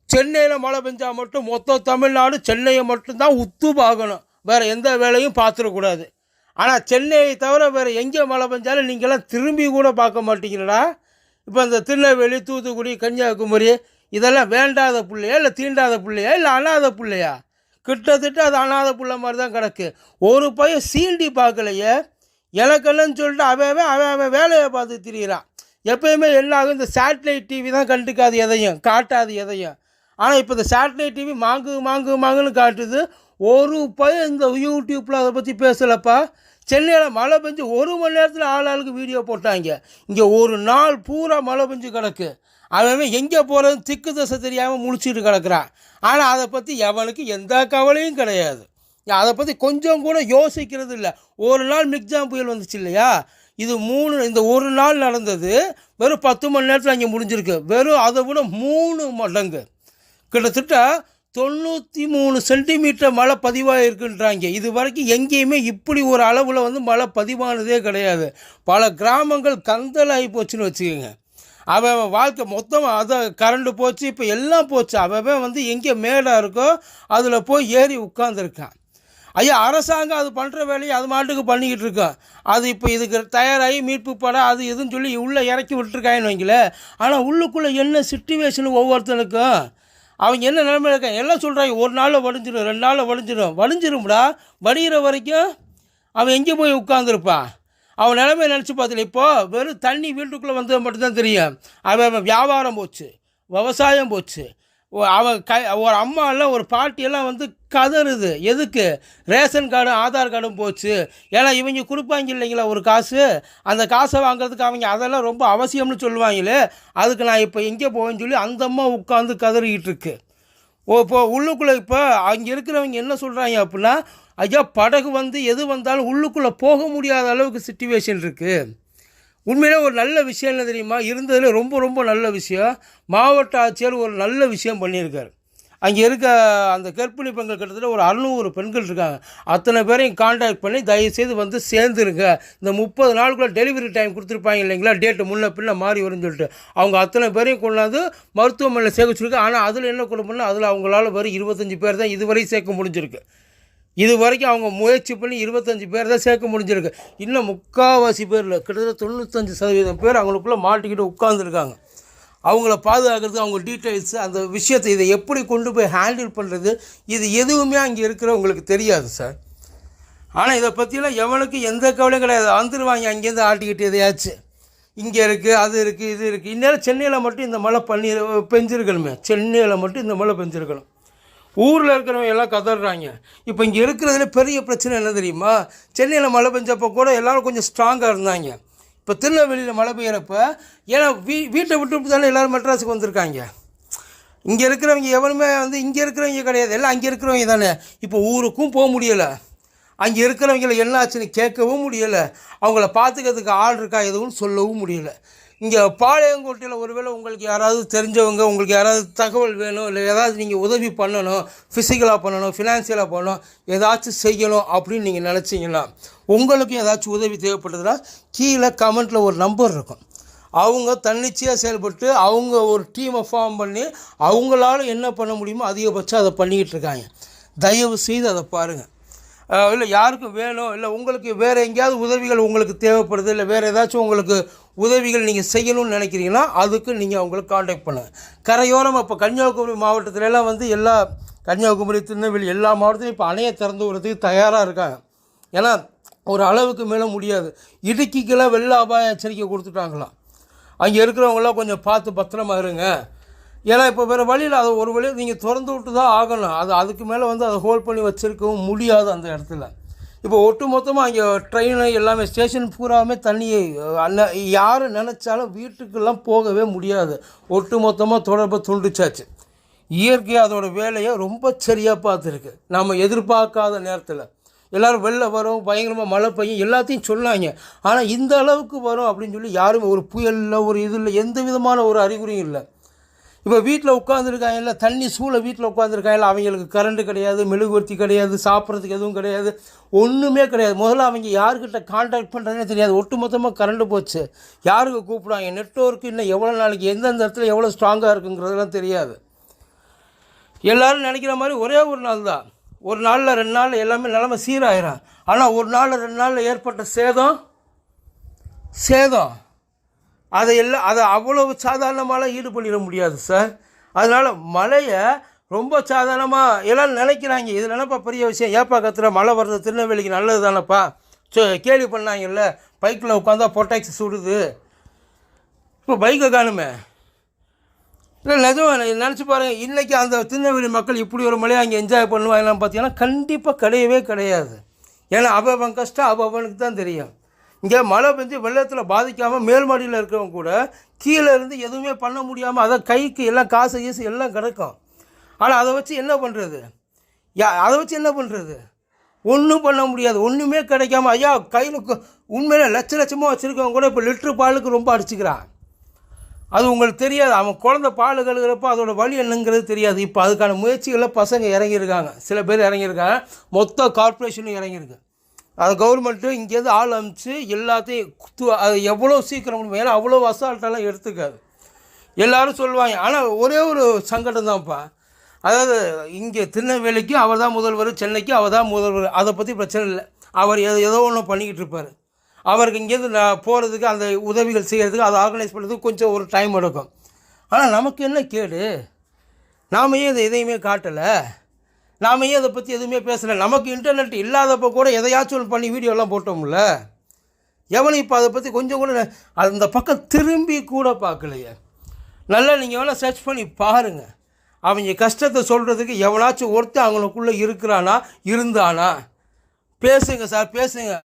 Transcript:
சென்னையில் மழை பெஞ்சால் மட்டும் மொத்த தமிழ்நாடு சென்னையை மட்டும்தான் உத்து பார்க்கணும், வேறு எந்த வேலையும் பார்த்துடக்கூடாது. ஆனால் சென்னையை தவிர வேறு எங்கே மழை பெஞ்சாலும் நீங்களாம் திரும்பி கூட பார்க்க மாட்டீங்களா? இப்போ இந்த திருநெல்வேலி, தூத்துக்குடி, கன்னியாகுமரி இதெல்லாம் வேண்டாத பிள்ளையா இல்லை தீண்டாத பிள்ளையா இல்லை அனாத பிள்ளையா? கிட்டத்தட்ட அது அனாத பிள்ளை மாதிரி தான் கிடக்கு. ஒரு பையன் சீண்டி பார்க்கலையே, எனக்கெல்லாம் சொல்லிட்டு அவன் வேலையை பார்த்து திரியிறான். எப்பயுமே என்ன ஆகும், இந்த சேட்டலைட் டிவி தான் கண்டுக்காது எதையும், காட்டாது எதையும். ஆனால் இப்போ இந்த சேட்டலைட் டிவி மாங்குன்னு காட்டுது. ஒரு பையன் இந்த யூடியூப்பில் அதை பற்றி பேசலப்பா. சென்னையில் மழை பெஞ்சு 1 மணி நேரத்தில் ஆளுக்கு வீடியோ போட்டாங்க. இங்கே ஒரு நாள் பூரா மழை பெஞ்சு கிடக்கு. அவன் எங்கே போகிறது திக்கு தசை தெரியாமல் முழிச்சிட்டு கிடக்கிறான். ஆனால் அதை பற்றி எவனுக்கு எந்த கவலையும் கிடையாது. அதை பற்றி கொஞ்சம் கூட யோசிக்கிறது இல்லை. ஒரு நாள் மிக்ஜாம் புயல் வந்துச்சு இல்லையா, இந்த ஒரு நாள் நடந்தது வெறும் 10 மணி நேரத்தில் அங்கே முடிஞ்சிருக்கு. வெறும் அதை விட 3 மடங்கு, கிட்டத்தட்ட 93 சென்டிமீட்டர் மழை பதிவாகிருக்குன்றாங்க. இது வரைக்கும் எங்கேயுமே இப்படி ஒரு அளவில் வந்து மழை பதிவானதே கிடையாது. பல கிராமங்கள் கந்தலாகி போச்சுன்னு வச்சுக்கோங்க. அவன் வாழ்க்கை மொத்தமாக அதை கரண்டு போச்சு, இப்போ எல்லாம் போச்சு. அவன் வந்து எங்கே மேடாக இருக்கோ அதில் போய் ஏறி உட்காந்துருக்கான். ஐயா, அரசாங்கம் அது பண்ணுற வேலையை அது மாட்டுக்கு பண்ணிக்கிட்டு இருக்கோம். அது இப்போ இதுக்கு தயாராகி மீட்பு படம் அது இதுன்னு சொல்லி உள்ளே இறக்கி விட்டுருக்காங்கன்னு வைங்களேன். ஆனால் உள்ளுக்குள்ளே என்ன சிச்சுவேஷன் ஒவ்வொருத்தனுக்கும் அவங்க என்ன நிலைமையில் இருக்காங்க எல்லாம் சொல்கிறாங்க. ஒரு நாளில் வடிஞ்சிடும், 2 நாளில் வடிஞ்சிரும்டா. வடிகிற வரைக்கும் அவன் எங்கே போய் உட்காந்துருப்பான்? அவன் நிலைமையை நினச்சி பார்த்துல. இப்போது வெறும் தண்ணி வீட்டுக்குள்ளே வந்தது மட்டும்தான் தெரியும். அவன் வியாபாரம் போச்சு, விவசாயம் போச்சு. ஒரு அம்மாலாம் ஒரு பாட்டியெல்லாம் வந்து கதறுது. எதுக்கு? ரேஷன் கார்டும் ஆதார் கார்டும் போச்சு. ஏன்னா இவங்க கொடுப்பாங்க இல்லைங்களா ஒரு காசு, அந்த காசை வாங்குறதுக்கு அவங்க அதெல்லாம் ரொம்ப அவசியம்னு சொல்லுவாங்களே, அதுக்கு நான் இப்போ எங்கே போவேன்னு சொல்லி அந்த அம்மா உட்காந்து கதறிக்கிட்டு இருக்கு. இப்போ உள்ளுக்குள்ளே இப்போ அங்கே இருக்கிறவங்க என்ன சொல்கிறாங்க அப்படின்னா, ஐயா படகு வந்து எது வந்தாலும் உள்ளுக்குள்ளே போக முடியாத அளவுக்கு சிச்சுவேஷன் இருக்குது. உண்மையிலே ஒரு நல்ல விஷயம் என்ன தெரியுமா, இருந்ததில் ரொம்ப ரொம்ப நல்ல விஷயம், மாவட்ட ஆட்சியர் ஒரு நல்ல விஷயம் பண்ணியிருக்கார். அங்கே இருக்க அந்த கர்ப்பிணி பெண்கள் கிட்டத்தட்ட ஒரு 600 பெண்கள் இருக்காங்க. அத்தனை பேரையும் கான்டாக்ட் பண்ணி தயவுசெய்து வந்து சேர்ந்துருங்க. இந்த 30 நாளுக்குள்ளே டெலிவரி டைம் கொடுத்துருப்பாங்க இல்லைங்களா, டேட்டு முன்ன பின்ன மாறி வரும்னு சொல்லிட்டு அவங்க அத்தனை பேரையும் கொண்டாந்து மருத்துவமனையில் சேர்க்க வச்சுருக்கு. ஆனால் அதில் என்ன கொடுப்போம்னா, அதில் அவங்களால வரும் 25 பேர் தான் இதுவரை சேர்க்க முடிஞ்சிருக்கு. இது வரைக்கும் அவங்க முயற்சி பண்ணி 25 பேர் தான் சேர்க்க முடிஞ்சிருக்கு. இன்னும் 3/4 பேரில் கிட்டத்தட்ட 95% பேர் அவங்களுக்குள்ளே மாட்டிக்கிட்டு உட்காந்துருக்காங்க. அவங்கள பாதுகாக்கிறதுக்கு அவங்க டீட்டெயில்ஸு, அந்த விஷயத்தை இதை எப்படி கொண்டு போய் ஹேண்டில் பண்ணுறது, இது எதுவுமே அங்கே இருக்கிறவங்களுக்கு தெரியாது சார். ஆனால் இதை பற்றிலாம் எவனுக்கு எந்த கவலையும் கிடையாது. வந்துடுவாங்க அங்கேருந்து ஆட்டிக்கிட்டு எதையாச்சும். இங்கே இருக்குது, அது இருக்குது, இது இருக்குது. இந்நேரம் சென்னையில் மட்டும் இந்த மழை பெஞ்சிருக்கணுமே, சென்னையில் மட்டும் இந்த மழை பெஞ்சிருக்கணும். ஊரில் இருக்கிறவங்க எல்லாம் கதறாங்க. இப்போ இங்கே இருக்கிறதுல பெரிய பிரச்சனை என்ன தெரியுமா, சென்னையில் மழை பெஞ்சப்போ கூட எல்லோரும் கொஞ்சம் ஸ்ட்ராங்காக இருந்தாங்க. இப்போ திருநெல்வேலியில் மழை பெய்கிறப்ப ஏன்னா வீட்டை விட்டு தானே எல்லோரும் மெட்ராஸுக்கு வந்திருக்காங்க. இங்கே இருக்கிறவங்க எவனுமே வந்து இங்கே இருக்கிறவங்க கிடையாது, எல்லாம் அங்கே இருக்கிறவங்க தானே. இப்போ ஊருக்கும் போக முடியலை, அங்கே இருக்கிறவங்கள என்ன ஆச்சுன்னு கேட்கவும் முடியலை, அவங்கள பார்த்துக்கிறதுக்கு ஆள் இருக்கா எதுவும் சொல்லவும் முடியலை. இங்கே பாளையங்கோட்டையில் ஒருவேளை உங்களுக்கு யாராவது தெரிஞ்சவங்க, உங்களுக்கு யாராவது தகவல் வேணும், இல்லை ஏதாவது நீங்கள் உதவி பண்ணணும், ஃபிசிக்கலாக பண்ணணும், ஃபினான்ஷியலாக பண்ணணும், ஏதாச்சும் செய்யணும் அப்படின்னு நீங்கள் நினச்சிங்கன்னா, உங்களுக்கு ஏதாச்சும் உதவி தேவைப்படுதுன்னா கீழே கமெண்ட்டில் ஒரு நம்பர் இருக்கும். அவங்க தன்னிச்சையாக செயல்பட்டு அவங்க ஒரு டீமை ஃபார்ம் பண்ணி அவங்களால என்ன பண்ண முடியுமோ அதிகபட்சம் அதை பண்ணிக்கிட்டு இருக்காங்க. தயவு செய்து அதை பாருங்கள். இல்லை யாருக்கும் வேணும், இல்லை உங்களுக்கு வேறு எங்கேயாவது உதவிகள் உங்களுக்கு தேவைப்படுது, இல்லை வேறு ஏதாச்சும் உங்களுக்கு உதவிகள் நீங்கள் செய்யணும்னு நினைக்கிறீங்கன்னா அதுக்கு நீங்கள் அவங்களுக்கு காண்டாக்ட் பண்ணுங்கள். கரையோரம் இப்போ கன்னியாகுமரி மாவட்டத்திலலாம் வந்து எல்லா கன்னியாகுமரி, திருநெல்வேலி எல்லா மாவட்டத்திலும் இப்போ அணையை திறந்து விடுறதுக்கு தயாராக இருக்காங்க. ஏன்னா ஒரு அளவுக்கு மேலே முடியாது. இடுக்கிக்கெல்லாம் வெள்ள அபாய எச்சரிக்கை கொடுத்துட்டாங்களாம். அங்கே இருக்கிறவங்களாம் கொஞ்சம் பார்த்து பத்திரமா இருங்க. ஏன்னா இப்போ வேறு வழியில் அதை ஒரு வழியை நீங்கள் திறந்து விட்டு தான் ஆகணும். அதுக்கு மேலே வந்து அதை ஹோல்ட் பண்ணி வச்சுருக்கவும் முடியாது அந்த இடத்துல. இப்போ ஒட்டு மொத்தமாக அங்கே ட்ரெயின் எல்லாமே ஸ்டேஷன் பூராமே தண்ணியை யார் நினச்சாலும் வீட்டுக்கெல்லாம் போகவே முடியாது. ஒட்டு மொத்தமாக தொடர்பை துண்டிச்சாச்சு. இயற்கை அதோடய வேலையை ரொம்ப சரியாக பார்த்துருக்கு. நம்ம எதிர்பார்க்காத நேரத்தில் எல்லோரும் வெளில வரும், பயங்கரமாக மழை பெய்யும் எல்லாத்தையும் சொன்னாங்க. ஆனால் இந்த அளவுக்கு வரும் அப்படின்னு சொல்லி யாருமே ஒரு புயலில் ஒரு இதில் எந்த விதமான ஒரு அறிகுறியும் இல்லை. இப்போ வீட்டில் உட்காந்துருக்காங்க, இல்லை தண்ணி சூழ வீட்டில் உட்காந்துருக்காங்க, அவங்களுக்கு கரண்ட்டு கிடையாது, மெழுகுவர்த்தி கிடையாது, சாப்பிட்றதுக்கு எதுவும் கிடையாது, ஒன்றுமே கிடையாது. முதல்ல அவங்க யார்கிட்ட கான்டாக்ட் பண்ணுறதுனே தெரியாது. ஒட்டு மொத்தமாக கரண்ட்டு போச்சு. யாருக்கு கூப்பிடுவாங்க, நெட்வொர்க்கு இன்னும் எவ்வளோ நாளைக்கு எந்தெந்த இடத்துல எவ்வளோ ஸ்ட்ராங்காக இருக்குங்கிறதெல்லாம் தெரியாது. எல்லோரும் நினைக்கிற மாதிரி ஒரே ஒரு நாள் தான், ஒரு நாளில் 2 நாளில் எல்லாமே நிலைமை சீராயிரும். ஆனால் ஒரு நாளில் 2 நாளில் ஏற்பட்ட சேதம் அதை அவ்வளவு சாதாரணமாலாம் ஈடு பண்ணிட முடியாது சார். அதனால் மழையை ரொம்ப சாதாரணமாக எல்லாம் நினைக்கிறாங்க. இது நினைப்பா பெரிய விஷயம், ஏப்பா கத்துற, மழை வர்றது திருநெல்வேலிக்கு நல்லது தானேப்பா, கேள்வி பண்ணாங்கல்ல பைக்கில் உட்காந்தா பொட்டாக்சி சுடுது, இப்போ பைக்கை காணுமே. இல்லை நிஜம் நினச்சி பாருங்கள், இன்றைக்கி அந்த திருநெல்வேலி மக்கள் இப்படி ஒரு மழையை அங்கே என்ஜாய் பண்ணுவாங்கலாம் பார்த்தீங்கன்னா கண்டிப்பாக கிடையாது. ஏன்னா அவன் கஷ்டம் அவனுக்கு தான் தெரியும். இங்கே மழை பெஞ்சு வெள்ளத்தில் பாதிக்காமல் மேல்மாடியில் இருக்கிறவங்க கூட கீழே இருந்து எதுவுமே பண்ண முடியாமல் அதை கைக்கு எல்லாம் காசு எல்லாம் கிடக்கும். ஆனால் அதை வச்சு என்ன பண்ணுறது? ஒன்றும் பண்ண முடியாது, ஒன்றுமே கிடைக்காம ஐயா கையில் உண்மையிலே லட்சமாக வச்சுருக்கவங்க கூட இப்போ லிட்ரு பாலுக்கு ரொம்ப அடிச்சுக்கிறான். அது உங்களுக்கு தெரியாது, அவன் குழந்தை பால் கழுகுறப்போ அதோட வழி என்னங்கிறது தெரியாது. இப்போ அதுக்கான முயற்சிகளில் பசங்க இறங்கியிருக்காங்க, சில பேர் இறங்கியிருக்காங்க, மொத்த கார்ப்பரேஷனும் இறங்கியிருக்கு. அது கவர்மெண்ட்டு இங்கேருந்து ஆள் அனுப்பிச்சு எல்லாத்தையும் அது எவ்வளோ சீக்கிரம் முடியும், ஏன்னா அவ்வளோ அசால்ட்டெல்லாம் எடுத்துக்காது. எல்லோரும் சொல்லுவாங்க. ஆனால் ஒரே ஒரு சங்கடம் தான்ப்பா, அதாவது இங்கே திருநெல்வேலிக்கு அவர் தான் முதல்வர், சென்னைக்கு அவர் தான் முதல்வர், அதை பற்றி பிரச்சனை இல்லை. அவர் ஏதோ ஒன்று பண்ணிக்கிட்டு இருப்பார். அவருக்கு இங்கேருந்து போகிறதுக்கு அந்த உதவிகள் செய்கிறதுக்கு அதை ஆர்கனைஸ் பண்ணுறதுக்கு கொஞ்சம் ஒரு டைம் எடுக்கும். ஆனால் நமக்கு என்ன கேடு? நாம் ஏன் எதையுமே காட்டலை, நாம் ஏன் அதை பற்றி எதுவுமே பேசலை? நமக்கு இன்டர்நெட் இல்லாதப்போ கூட எதையாச்சும் ஒன்று பண்ணி வீடியோலாம் போட்டோம்ல. எவனும் இப்போ அதை பற்றி கொஞ்சம் கூட அந்த பக்கம் திரும்பி கூட பார்க்கலையே. நல்லா நீங்கள் வேணால் சர்ச் பண்ணி பாருங்கள், அவங்க கஷ்டத்தை சொல்கிறதுக்கு எவனாச்சும் ஒருத்தர் அவங்களுக்குள்ளே இருந்தானா? பேசுங்க சார், பேசுங்க.